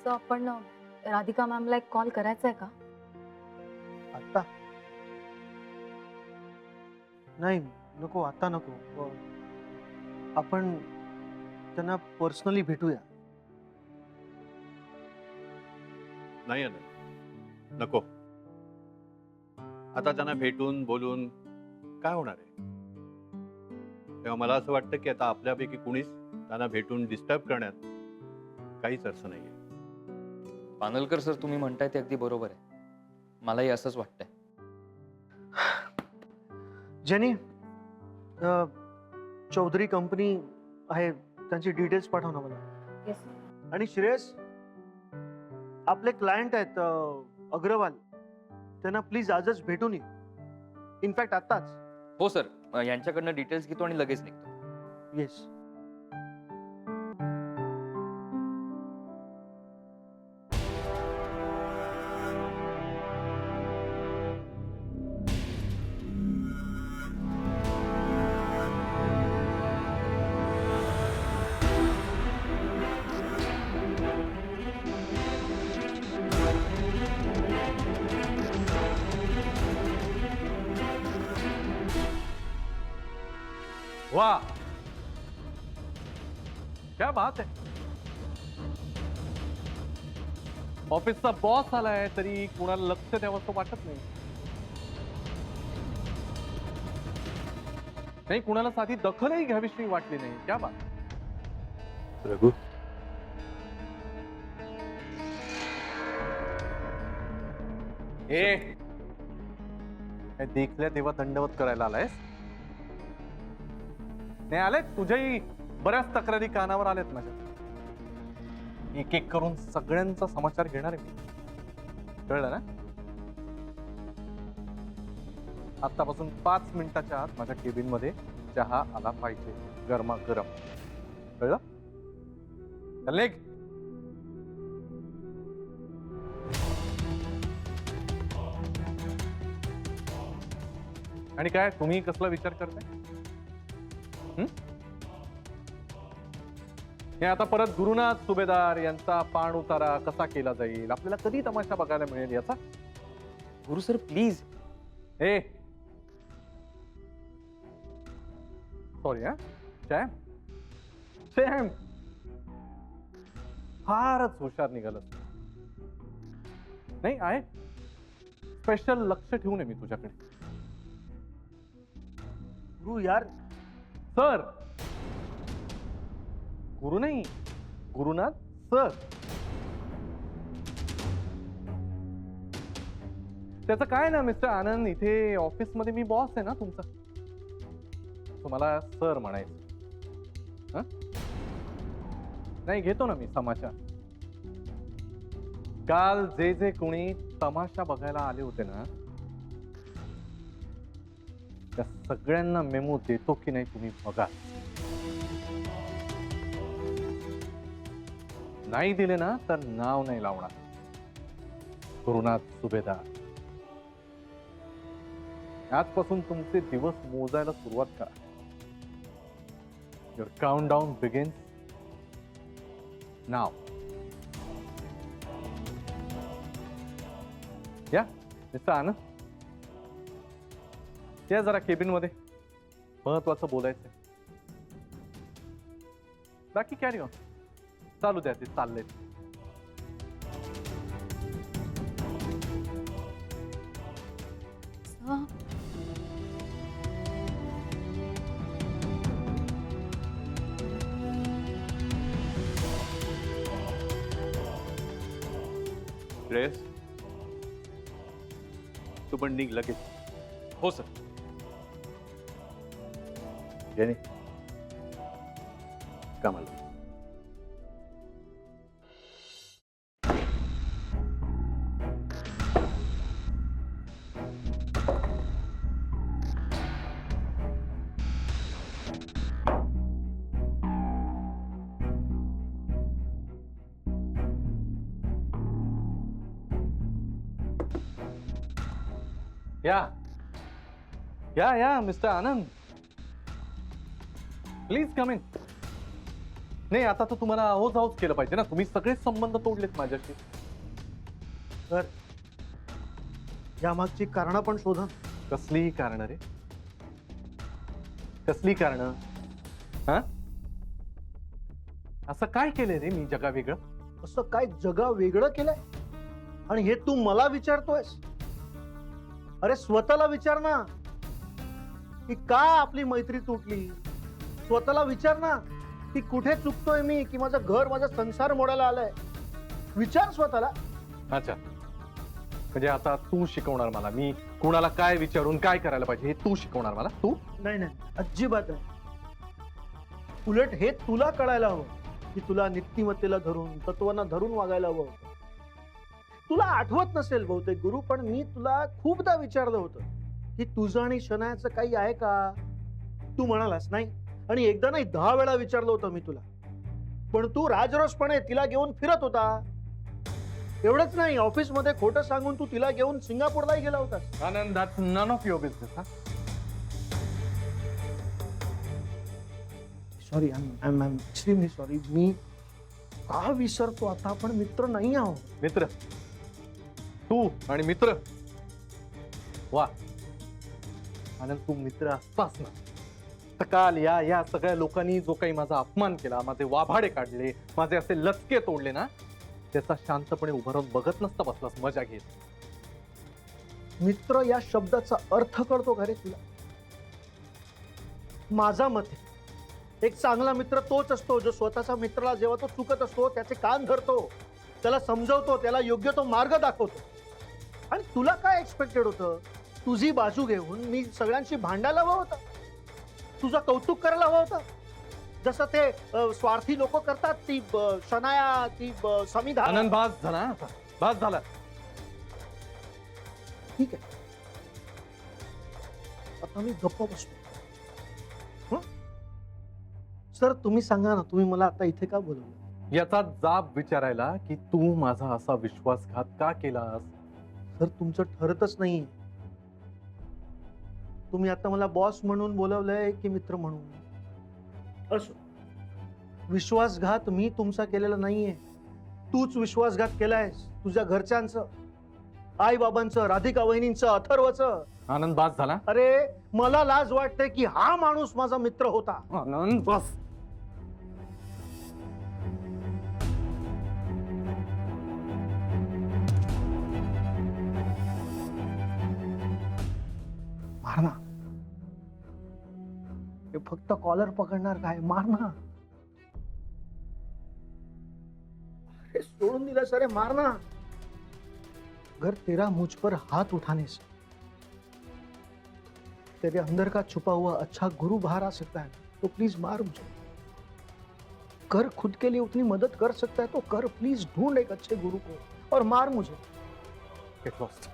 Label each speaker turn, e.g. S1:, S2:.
S1: So आपण राधिका मॅमला एक call करायचा आहे का?
S2: आता नाही, नको, आता नको. आपण त्यांना पर्सनली भेटूया.
S3: नाही आनंद, नको. आता त्यांना भेटून बोलून काय होणार आहे? तेव्हा मला असं वाटतं की आता आपल्यापैकी कुणीच त्यांना भेटून डिस्टर्ब करण्यात काहीच अर्थ नाहीये.
S4: पानलकर सर, तुम्ही म्हणताय ते अगदी बरोबर आहे. मलाही असंच वाटतंय.
S2: जेनी, चौधरी कंपनी आहे, त्यांची डिटेल्स पाठव ना मला.
S1: येस.
S2: आणि श्रेयस, आपले क्लायंट आहेत अग्रवाल, त्यांना प्लीज आजच भेटून ये. इनफॅक्ट आत्ताच.
S4: हो सर, यांच्याकडनं डिटेल्स घेतो आणि लगेच निघतो.
S2: येस.
S3: वाह, क्या बात है. ऑफिसचा बॉस आलाय तरी कुणाला लक्ष द्यावं वाटत नाही. नाही, कुणाला साधी दखलही घ्यावीशी वाटली नाही. क्या बात. रघु, ए काय देखल्या देवा दंडवत करायला आलायस? नाही आले, तुझ्याही बऱ्याच तक्रारी कानावर आल्यात माझ्या. एक एक करून सगळ्यांचा समाचार घेणार आहे मी. कळलं ना? आतापासून 5 मिनिटाच्या आत माझ्या केबिन मध्ये चहा आला पाहिजे, गरमागरम. कळलं? चल निघ. आणि काय तुम्ही कसला विचार करताय? हे आता परत गुरुनाथ सुभेदार यांचा पाण उतारा कसा केला जाईल, आपल्याला कधी तमाशा बघायला मिळेल याचा?
S4: गुरु सर प्लीज.
S3: ए सॉरी, हा सॅम, सॅम फारच हुशार निघालं. नाही आहे, स्पेशल लक्ष ठेवून आहे मी तुझ्याकडे.
S2: गुरु यार.
S3: सर, गुरु नाही, गुरुनाथ सर. त्याचं काय ना मिस्टर आनंद, इथे ऑफिस मध्ये मी बॉस आहे ना तुमचा, तुम्हाला सर म्हणायचं. नाही, घेतो ना मी समाचार. काल जे जे कोणी तमाशा बघायला आले होते ना, त्या सगळ्यांना मेमो देतो की नाही तुम्ही बघा. नाही दिले ना तर नाव नाही लावणार. गुरुनाथ सुभेदार, आजपासून तुमचे दिवस मोजायला सुरुवात करा. युअर काउंटडाऊन बिगिन्स नाव. या मिस्टर आनंद, या जरा केबिन मध्ये, महत्वाचं बोलायचंय. बाकी कॅरी ऑन, चालू द्या, ते चाललंय. श्रेयस, तू पण निघ लगेच.
S4: हो सर.
S3: जेनी, कामाला. या mister Anand, please come in. नाही आता तर तुम्हाला आहोज आहोज केलं पाहिजे ना, तुम्ही सगळेच संबंध तोडलेत माझ्याशी.
S2: तर यामागची कारणं पण शोधा.
S3: कसली कारण रे? कसली कारण? हा, असं काय केलंय रे मी जगा वेगळं?
S2: असं काय जगा वेगळं केलंय आणि हे तू मला विचारतोयस? अरे स्वतःला विचार ना की का आपली मैत्री तुटली. स्वतःला विचार ना की कुठे चुकतोय मी, की माझं घर माझा संसार मोडायला आलाय. विचार स्वतःला.
S3: अच्छा, म्हणजे आता तू शिकवणार मला, मी कुणाला काय विचारून काय करायला पाहिजे हे तू शिकवणार मला? तू?
S2: नाही नाही, अजिबात नाही. उलट हे तुला कळायला हवं की तुला नीतिमत्तेला धरून, तत्वांना धरून वागायला हवं. तुला आठवत नसेल बहुतेक गुरु, पण मी तुला खूपदा विचारलं होतं की तुझं आणि शनायाचं काही आहे का. तू म्हणालास नाही, आणि एकदा नाही 10 वेळा विचारलं होतं मी तुला, पण तू राजरोसपणे तिला घेऊन फिरत होता. एवढंच नाही, ऑफिस मध्ये खोटं सांगून तू तिला घेऊन सिंगापूरलाही गेला होतास.
S3: Anand, that's none of your business.
S2: Sorry, I am extremely sorry. मी का विसरतो आता, आपण मित्र नाही आहोत.
S3: मित्र? तू आणि मित्र? वा आनंद, तू मित्र असतास ना तर काल या सगळ्या लोकांनी जो काही माझा अपमान केला, माझे वाभाडे काढले, माझे असे लचके तोडले ना, त्याचा शांतपणे उभं राहून बघत नसता बसलास मजा घेत.
S2: मित्र या शब्दाचा अर्थ कळतो का रे तुला? माझा मत आहे, एक चांगला मित्र तोच असतो जो स्वतःचा मित्राला जेव्हा तो चुकत असतो त्याचे कान धरतो, त्याला समजवतो, त्याला योग्य तो मार्ग दाखवतो. आणि तुला काय एक्सपेक्टेड होतं? तुझी बाजू घेऊन मी सगळ्यांशी भांडायला हवं होतं, तुझं कौतुक करायला हवं होतं, जसं ते स्वार्थी लोक करतात. ती शनाया, ती समिधा.
S3: आनंद, बास झाला आता, बास झाला.
S2: ठीक आहे, आता मी गप्प बसतो. सर तुम्ही सांगा ना, तुम्ही मला आता इथे का बोलवलं?
S3: याचा जाब विचारायला की तू माझा असा विश्वासघात का केलास.
S2: सर तुमचं ठरतच नाही. तुम्ही आता मला बॉस म्हणून बोलवलंय की मित्र म्हणून? असो, विश्वासघात मी तुमचा केलेला नाहीये. तूच विश्वासघात केलायस तुझ्या घरच्यांचं, आई बाबांचं, राधिका वहिनींचं, अथर्वचं.
S3: आनंद, बास झाला.
S2: अरे मला लाज वाटते की हा माणूस माझा मित्र होता.
S3: आनंद, बस.
S2: मार ना, हे फक्त कॉलर पकडणार काय? मार ना. अरे सोडून दिलं सर, मार ना. अगर तेरा मुझ पर हाथ उठाने से तेरे अंदर का छुपा हुआ अच्छा गुरु बाहर आ सकता है तो प्लीज मार मुझे. कर, खुद के लिए उतनी मदद कर सकता है तो कर. प्लीज ढूंढ एक अच्छे गुरु को और मार मुझे.
S3: Get lost.